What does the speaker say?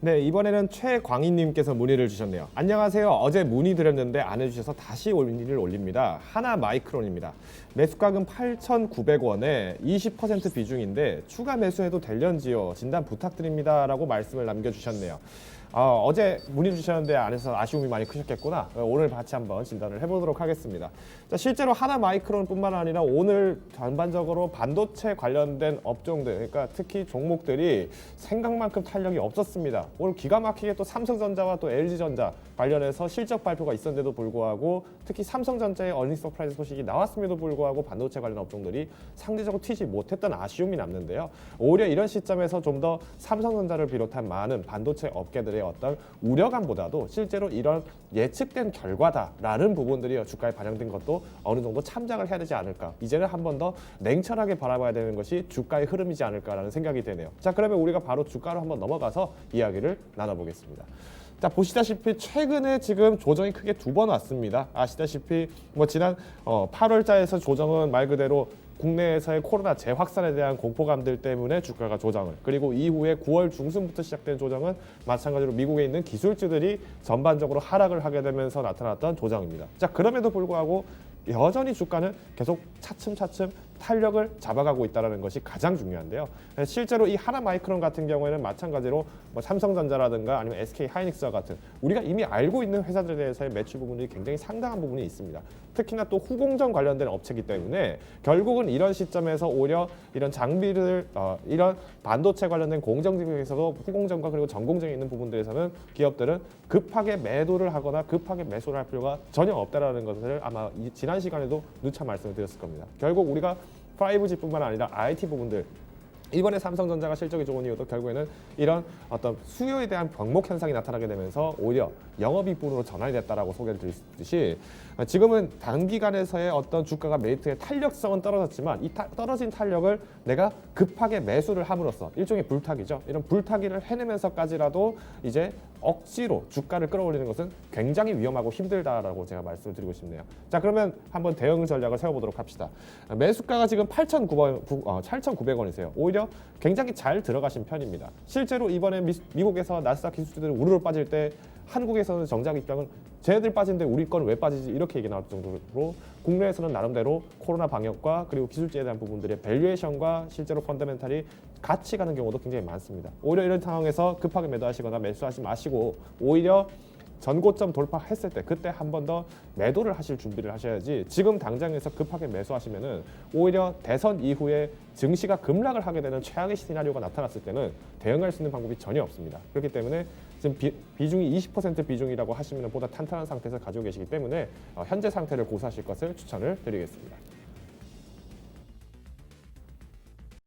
네, 이번에는 최광희님께서 문의를 주셨네요. 안녕하세요. 어제 문의드렸는데 안 해주셔서 다시 문의를 올립니다. 하나마이크론입니다. 매수가금 8,900원에 20% 비중인데 추가 매수해도 될런지요? 진단 부탁드립니다. 라고 말씀을 남겨주셨네요. 어제 문의 주셨는데 안 해서 아쉬움이 많이 크셨겠구나. 오늘 같이 한번 진단을 해보도록 하겠습니다. 자, 실제로 하나마이크론뿐만 아니라 오늘 전반적으로 반도체 관련된 업종들, 그러니까 특히 종목들이 생각만큼 탄력이 없었습니다. 오늘 기가 막히게 또 삼성전자와 또 LG전자 관련해서 실적 발표가 있었는데도 불구하고 특히 삼성전자의 어닝 서프라이즈 소식이 나왔음에도 불구하고 반도체 관련 업종들이 상대적으로 튀지 못했던 아쉬움이 남는데요. 오히려 이런 시점에서 좀 더 삼성전자를 비롯한 많은 반도체 업계들의 어떤 우려감보다도 실제로 이런 예측된 결과다라는 부분들이 주가에 반영된 것도 어느 정도 참작을 해야 되지 않을까. 이제는 한 번 더 냉철하게 바라봐야 되는 것이 주가의 흐름이지 않을까라는 생각이 되네요. 자, 그러면 우리가 바로 주가로 한번 넘어가서 이야기를 나눠보겠습니다. 자, 보시다시피 최근에 지금 조정이 크게 두 번 왔습니다. 아시다시피 뭐 지난 8월자에서 조정은 말 그대로 국내에서의 코로나 재확산에 대한 공포감들 때문에 주가가 조정을, 그리고 이후에 9월 중순부터 시작된 조정은 마찬가지로 미국에 있는 기술주들이 전반적으로 하락을 하게 되면서 나타났던 조정입니다. 자, 그럼에도 불구하고 여전히 주가는 계속 차츰차츰 탄력을 잡아가고 있다는 것이 가장 중요한데요. 실제로 이 하나마이크론 같은 경우에는 마찬가지로 뭐 삼성전자라든가 아니면 SK하이닉스와 같은 우리가 이미 알고 있는 회사들에 대해서의 매출 부분이 굉장히 상당한 부분이 있습니다. 특히나 또 후공정 관련된 업체이기 때문에 결국은 이런 시점에서 오히려 이런 장비를 이런 반도체 관련된 공정지역에서도 후공정과 그리고 전공정에 있는 부분들에서는 기업들은 급하게 매도를 하거나 급하게 매수를 할 필요가 전혀 없다라는 것을 아마 지난 시간에도 누차 말씀을 드렸을 겁니다. 결국 우리가 5G뿐만 아니라 IT 부분들, 이번에 삼성전자가 실적이 좋은 이유도 결국에는 이런 어떤 수요에 대한 병목 현상이 나타나게 되면서 오히려 영업이익분으로 전환이 됐다라고 소개를 드렸듯이 지금은 단기간에서의 어떤 주가가 메리트의 탄력성은 떨어졌지만 이 떨어진 탄력을 내가 급하게 매수를 함으로써 일종의 불타기죠. 이런 불타기를 해내면서까지라도 이제 억지로 주가를 끌어올리는 것은 굉장히 위험하고 힘들다라고 제가 말씀을 드리고 싶네요. 자, 그러면 한번 대응 전략을 세워보도록 합시다. 매수가가 지금 8,900원이세요. 오히려 굉장히 잘 들어가신 편입니다. 실제로 이번에 미국에서 나스닥 기술주들이 우르르 빠질 때 한국에서는 정작 입장은 쟤네들 빠진데 우리 거는 왜 빠지지 이렇게 얘기 나올 정도로 국내에서는 나름대로 코로나 방역과 그리고 기술주에 대한 부분들의 밸류에이션과 실제로 펀더멘탈이 같이 가는 경우도 굉장히 많습니다. 오히려 이런 상황에서 급하게 매도하시거나 매수하지 마시고 오히려 전고점 돌파했을 때 그때 한 번 더 매도를 하실 준비를 하셔야지 지금 당장에서 급하게 매수하시면은 오히려 대선 이후에 증시가 급락을 하게 되는 최악의 시나리오가 나타났을 때는 대응할 수 있는 방법이 전혀 없습니다. 그렇기 때문에 지금 비중이 20% 비중이라고 하시면 보다 탄탄한 상태에서 가지고 계시기 때문에 현재 상태를 고수하실 것을 추천을 드리겠습니다.